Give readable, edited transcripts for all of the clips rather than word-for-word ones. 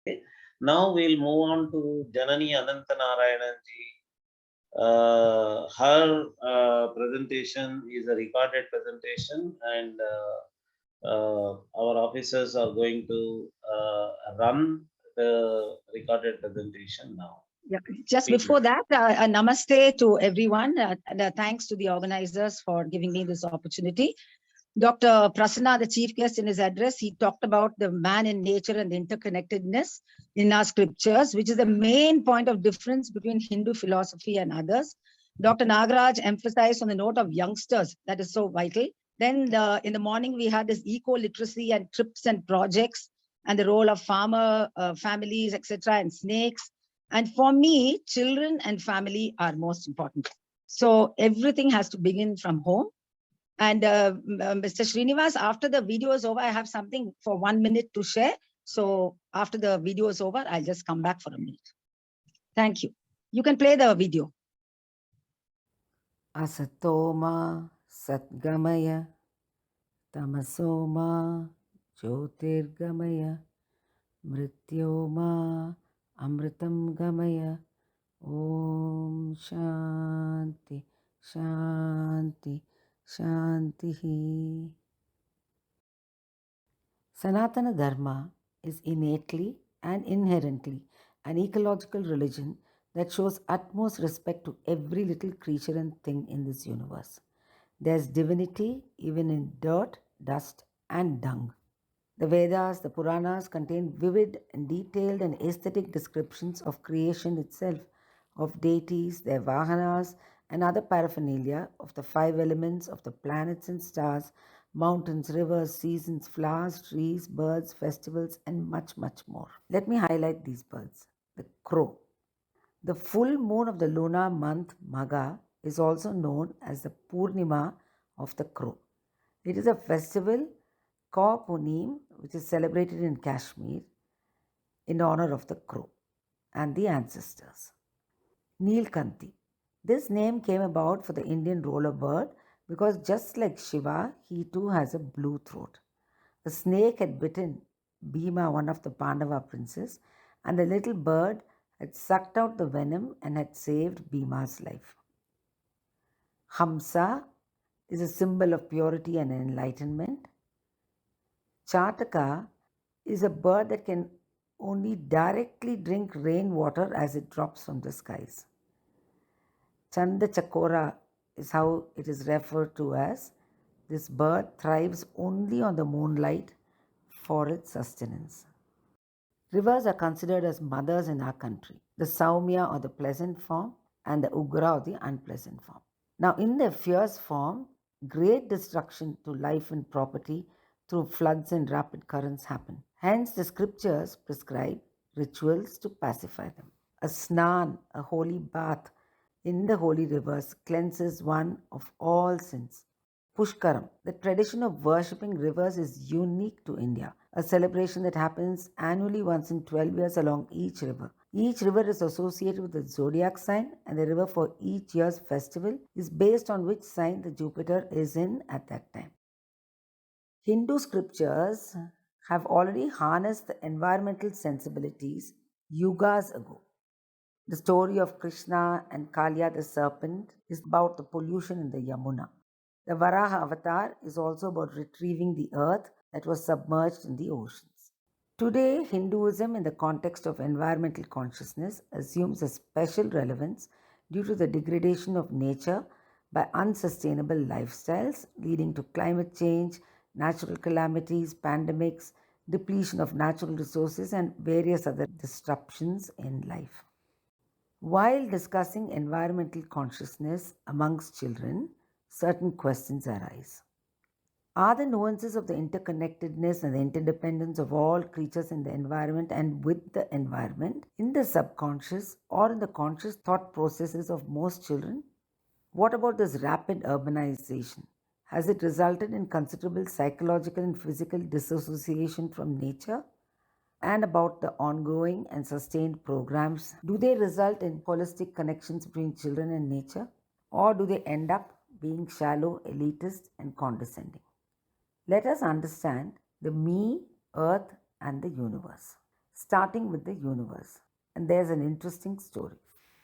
Okay. Now we'll move on to Janani Ananthanarayanan ji. Her presentation is a recorded presentation, and our officers are going to run the recorded presentation now. Yeah. Just before that, a namaste to everyone, and thanks to the organizers for giving me this opportunity. Dr. Prasanna, the chief guest, in his address, he talked about the man in nature and the interconnectedness in our scriptures, which is the main point of difference between Hindu philosophy and others. Dr. Nagaraj emphasized on the note of youngsters, that is so vital. Then in the morning, we had this eco-literacy and trips and projects and the role of farmer families, etc., and snakes. And for me, children and family are most important. So everything has to begin from home. And Mr. Srinivas, after the video is over, I have something for 1 minute to share. So after the video is over, I'll just come back for a minute. Thank you. You can play the video. Asatoma Satgamaya Tamasoma Jyotirgamaya Mrityoma Amritam Gamaya Om Shanti Shanti Shanti. Sanatana Dharma is innately and inherently an ecological religion that shows utmost respect to every little creature and thing in this universe. There's divinity even in dirt, dust, and dung. The Vedas, the Puranas contain vivid and detailed and aesthetic descriptions of creation itself, of deities, their vahanas, and other paraphernalia, of the 5 elements, of the planets and stars, mountains, rivers, seasons, flowers, trees, birds, festivals, and much, much more. Let me highlight these birds. The crow. The full moon of the lunar month Magha is also known as the Purnima of the crow. It is a festival, Kaur Punim, which is celebrated in Kashmir in honor of the crow and the ancestors. Neelkanthi. This name came about for the Indian roller bird because just like Shiva, he too has a blue throat. A snake had bitten Bhima, one of the Pandava princes, and the little bird had sucked out the venom and had saved Bhima's life. Hamsa is a symbol of purity and enlightenment. Chataka is a bird that can only directly drink rainwater as it drops from the skies. Chanda Chakora is how it is referred to as. This bird thrives only on the moonlight for its sustenance. Rivers are considered as mothers in our country, the Saumya or the pleasant form and the Ugra or the unpleasant form. Now, in their fierce form, great destruction to life and property through floods and rapid currents happen. Hence, the scriptures prescribe rituals to pacify them. A snan, a holy bath in the holy rivers, cleanses one of all sins. Pushkaram, the tradition of worshipping rivers is unique to India, a celebration that happens annually once in 12 years along each river. Each river is associated with the zodiac sign, and the river for each year's festival is based on which sign the Jupiter is in at that time. Hindu scriptures have already harnessed the environmental sensibilities yugas ago. The story of Krishna and Kaliya the serpent is about the pollution in the Yamuna. The Varaha avatar is also about retrieving the earth that was submerged in the oceans. Today, Hinduism in the context of environmental consciousness assumes a special relevance due to the degradation of nature by unsustainable lifestyles leading to climate change, natural calamities, pandemics, depletion of natural resources, and various other disruptions in life. While discussing environmental consciousness amongst children, certain questions arise. Are the nuances of the interconnectedness and the interdependence of all creatures in the environment and with the environment in the subconscious or in the conscious thought processes of most children? What about this rapid urbanization? Has it resulted in considerable psychological and physical disassociation from nature? And about the ongoing and sustained programs, do they result in holistic connections between children and nature? Or do they end up being shallow, elitist, and condescending? Let us understand the me, earth, and the universe. starting with the universe. And there's an interesting story.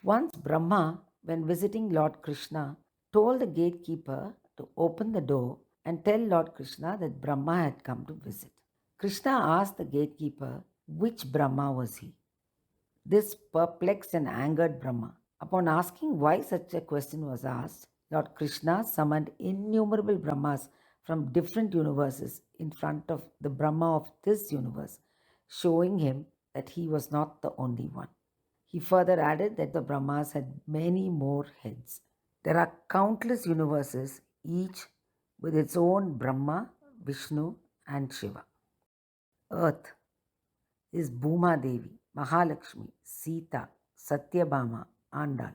Once Brahma, when visiting Lord Krishna, told the gatekeeper to open the door and tell Lord Krishna that Brahma had come to visit. Krishna asked the gatekeeper which Brahma was he. This perplexed and angered Brahma. Upon asking why such a question was asked, Lord Krishna summoned innumerable Brahmas from different universes in front of the Brahma of this universe, showing him that he was not the only one. He further added that the Brahmas had many more heads. There are countless universes, each with its own Brahma, Vishnu, and Shiva. Earth is Bhuma Devi, Mahalakshmi, Sita, Satyabhama, Andal.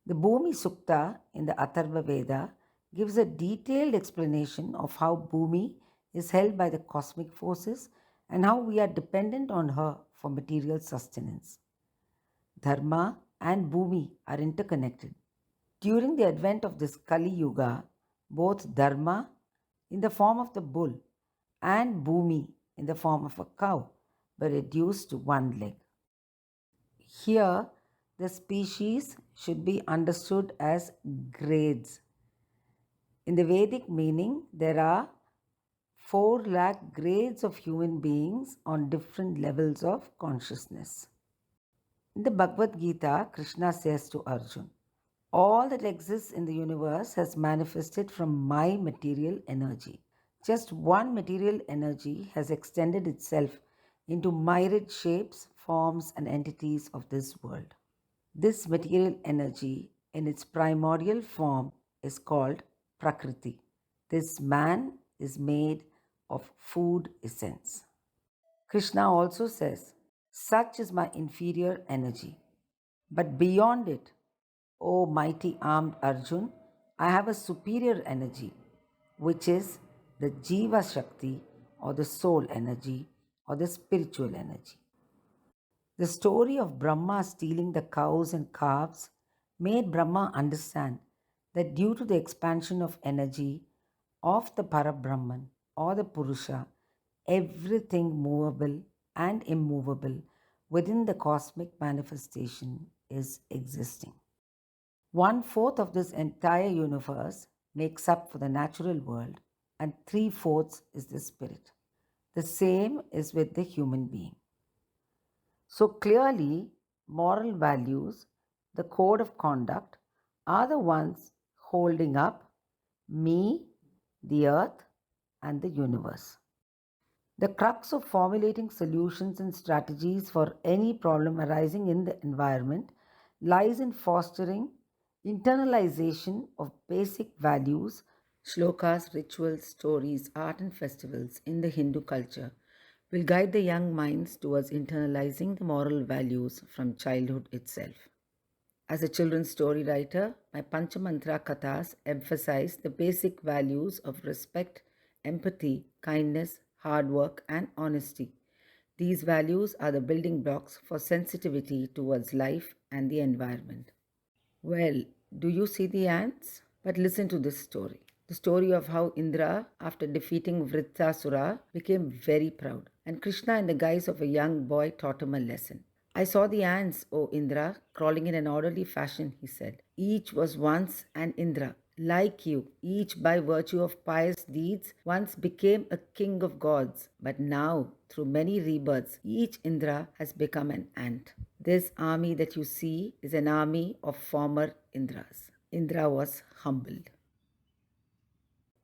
The Bhumi Sukta in the Atharva Veda gives a detailed explanation of how Bhumi is held by the cosmic forces and how we are dependent on her for material sustenance. Dharma and Bhumi are interconnected. During the advent of this Kali Yuga, both Dharma in the form of the bull and Bhumi in the form of a cow were reduced to one leg. Here, the species should be understood as grades. In the Vedic meaning, there are 4 lakh grades of human beings on different levels of consciousness. In the Bhagavad-Gita, Krishna says to Arjun, all that exists in the universe has manifested from my material energy. Just one material energy has extended itself into myriad shapes, forms, and entities of this world. This material energy, in its primordial form, is called Prakriti. This man is made of food essence. Krishna also says, such is my inferior energy. But beyond it, O mighty armed Arjun, I have a superior energy, which is the Jiva Shakti or the soul energy or the spiritual energy. The story of Brahma stealing the cows and calves made Brahma understand that due to the expansion of energy of the Parabrahman or the Purusha, everything movable and immovable within the cosmic manifestation is existing. 1/4 of this entire universe makes up for the natural world, and 3/4 is the spirit. The same is with the human being. So clearly, moral values, the code of conduct, are the ones holding up me, the earth, and the universe. The crux of formulating solutions and strategies for any problem arising in the environment lies in fostering internalization of basic values, shlokas, rituals, stories, art, and festivals in the Hindu culture will guide the young minds towards internalizing the moral values from childhood itself. As a children's story writer, my Panchamantra Kathas emphasize the basic values of respect, empathy, kindness, hard work, and honesty. These values are the building blocks for sensitivity towards life and the environment. Well, do you see the ants? But listen to this story. The story of how Indra, after defeating Vritrasura, became very proud. And Krishna, in the guise of a young boy, taught him a lesson. I saw the ants, O Indra, crawling in an orderly fashion, he said. Each was once an Indra. Like you, each by virtue of pious deeds once became a king of gods. But now, through many rebirths, each Indra has become an ant. This army that you see is an army of former Indras. Indra was humbled.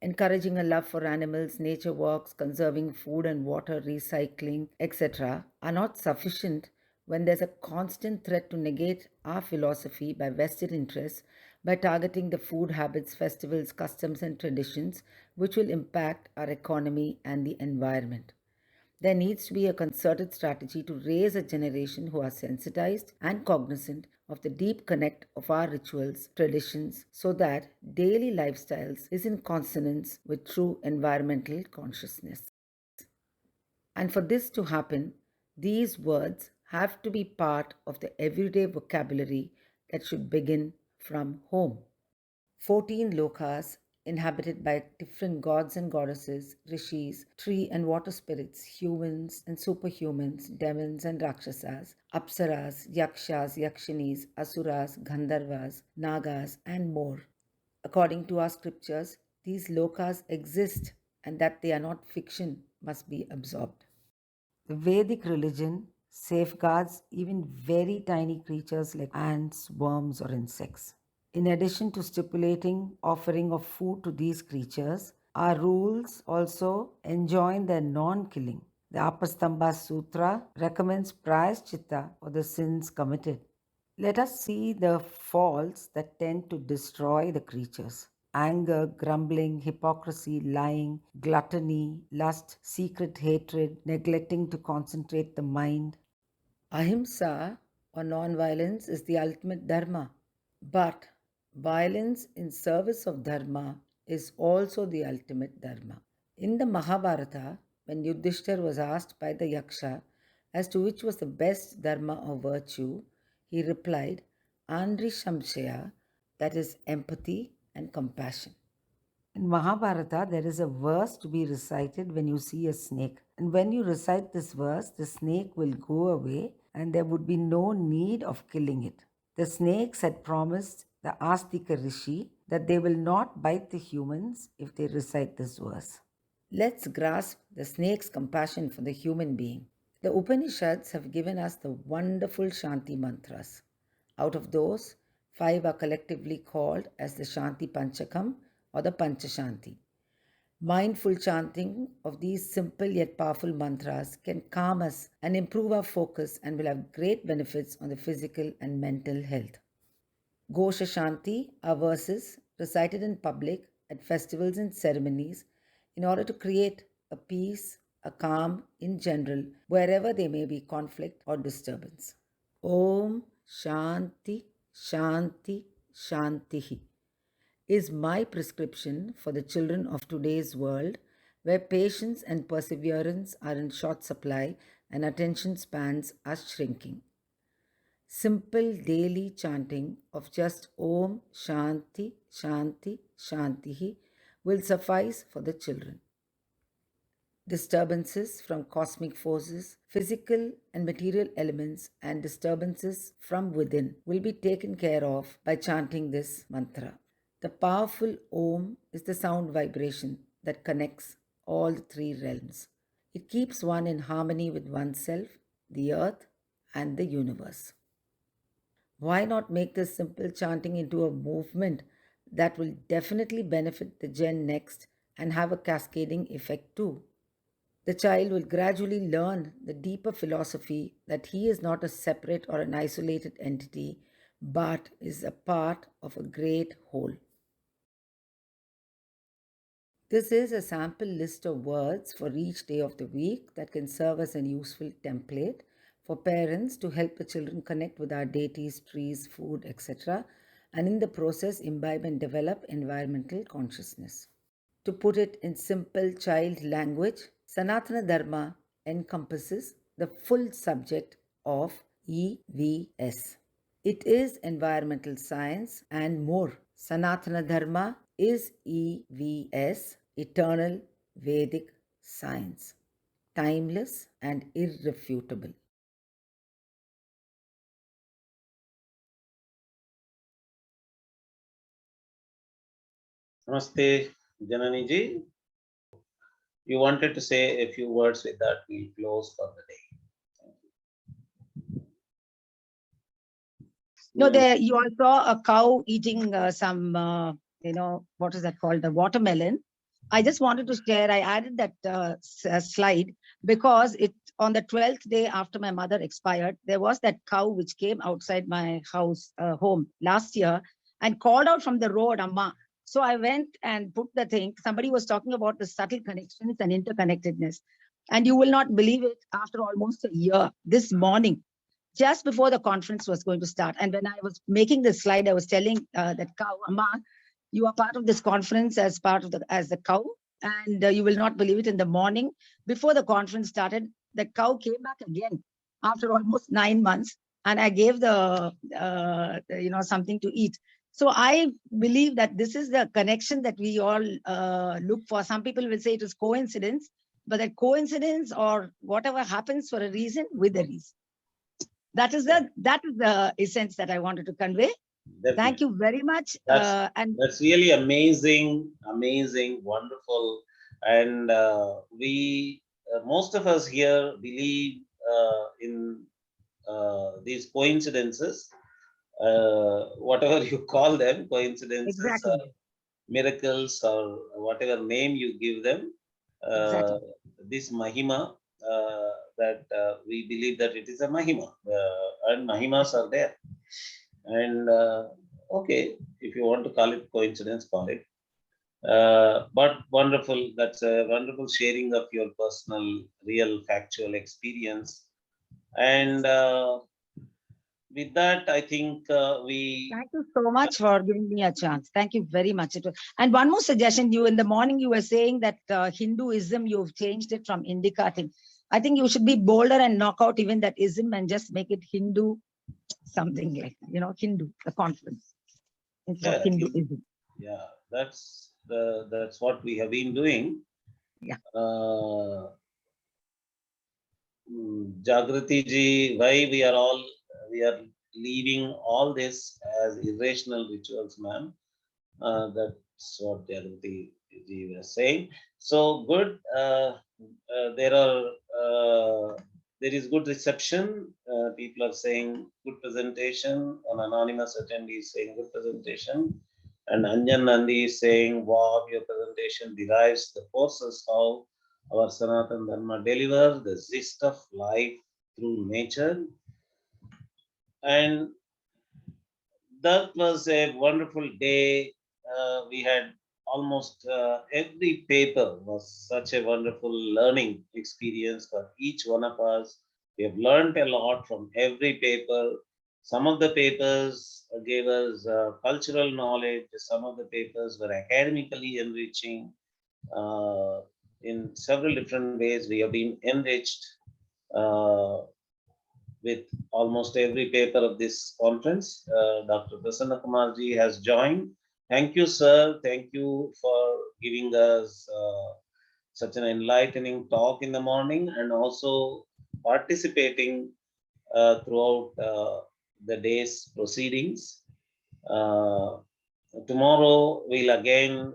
Encouraging a love for animals, nature walks, conserving food and water, recycling, etc., are not sufficient when there's a constant threat to negate our philosophy by vested interests by targeting the food habits, festivals, customs, and traditions which will impact our economy and the environment. There needs to be a concerted strategy to raise a generation who are sensitized and cognizant of the deep connect of our rituals, traditions, so that daily lifestyles is in consonance with true environmental consciousness. And for this to happen, these words have to be part of the everyday vocabulary that should begin from home. 14 Lokas inhabited by different gods and goddesses, rishis, tree and water spirits, humans and superhumans, demons and rakshasas, apsaras, yakshas, yakshinis, asuras, gandharvas, nagas, and more. According to our scriptures, these lokas exist and that they are not fiction must be absorbed. The Vedic religion safeguards even very tiny creatures like ants, worms, or insects. In addition to stipulating offering of food to these creatures, our rules also enjoin their non-killing. The Apastamba Sutra recommends prayaschitta for the sins committed. Let us see the faults that tend to destroy the creatures: anger, grumbling, hypocrisy, lying, gluttony, lust, secret hatred, neglecting to concentrate the mind. Ahimsa or non-violence is the ultimate dharma, but violence in service of dharma is also the ultimate dharma. In the Mahabharata, when Yudhishthir was asked by the Yaksha as to which was the best dharma or virtue, he replied, Andri Shamshaya, that is empathy and compassion. In Mahabharata, there is a verse to be recited when you see a snake. And when you recite this verse, the snake will go away and there would be no need of killing it. The snakes had promised the Astika Rishi that they will not bite the humans if they recite this verse. Let's grasp the snake's compassion for the human being. The Upanishads have given us the wonderful Shanti mantras. Out of those, 5 are collectively called as the Shanti Panchakam or the Panchashanti. Mindful chanting of these simple yet powerful mantras can calm us and improve our focus and will have great benefits on the physical and mental health. Ghosha Shanti are verses recited in public at festivals and ceremonies in order to create a peace, a calm in general, wherever there may be conflict or disturbance. Om Shanti Shanti Shantihi is my prescription for the children of today's world, where patience and perseverance are in short supply and attention spans are shrinking. Simple daily chanting of just Om Shanti Shanti Shantihi will suffice for the children. Disturbances from cosmic forces, physical and material elements, and disturbances from within will be taken care of by chanting this mantra. The powerful Om is the sound vibration that connects all the 3 realms. It keeps one in harmony with oneself, the earth, and the universe. Why not make this simple chanting into a movement that will definitely benefit the Gen next and have a cascading effect too? The child will gradually learn the deeper philosophy that he is not a separate or an isolated entity, but is a part of a great whole. This is a sample list of words for each day of the week that can serve as a useful template for parents to help the children connect with our deities, trees, food, etc., and in the process imbibe and develop environmental consciousness. To put it in simple child language, Sanatana Dharma encompasses the full subject of EVS. It is environmental science and more. Sanatana Dharma is EVS, eternal Vedic science, timeless and irrefutable. Namaste, Janani ji. You wanted to say a few words with that. We'll close for the day. No, there you all saw a cow eating some, what is that called? The watermelon. I just wanted to share, I added that slide because it on the 12th day after my mother expired, there was that cow which came outside my house, home last year and called out from the road, Amma. So I went and put the thing. Somebody was talking about the subtle connections and interconnectedness. And you will not believe it, after almost a year, this morning, just before the conference was going to start. And when I was making this slide, I was telling that cow, Amma, you are part of this conference as the cow, and you will not believe it. In the morning, before the conference started, the cow came back again after almost 9 months, and I gave the something to eat. So I believe that this is the connection that we all look for. Some people will say it is coincidence, but that coincidence or whatever happens for a reason with a reason. That is the essence that I wanted to convey. Definitely. Thank you very much. That's really amazing, wonderful. And we, most of us here believe in these coincidences, whatever you call them, coincidences, Exactly. miracles, or whatever name you give them. Exactly. This Mahima, that we believe that it is a Mahima, and Mahimas are there. And okay, if you want to call it coincidence, call it. But wonderful. That's a wonderful sharing of your personal, real, factual experience. And with that, I think we. Thank you so much for giving me a chance. Thank you very much. And one more suggestion. You in the morning you were saying that Hinduism, you've changed it from Indica thing. I think you should be bolder and knock out even that ism and just make it Hindu, something like Hindu, the conference instead of Hinduism. Yeah, that's what we have been doing. Yeah. Jagrati ji, why we are leaving all this as irrational rituals, ma'am. That's what Jagrati ji was saying. So good. There is good reception. People are saying good presentation. An anonymous attendee is saying good presentation. And Anjan Nandi is saying, wow, your presentation derives the forces how our Sanatana Dharma delivers the gist of life through nature. And that was a wonderful day. We had almost every paper was such a wonderful learning experience for each one of us. We have learned a lot from every paper. Some of the papers gave us cultural knowledge. Some of the papers were academically enriching. In several different ways, we have been enriched uh, with almost every paper of this conference. Dr. Prasanna Kumarji has joined. Thank you, sir. Thank you for giving us such an enlightening talk in the morning and also participating throughout the day's proceedings. Tomorrow we'll again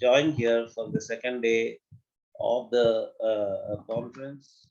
join here for the second day of the conference.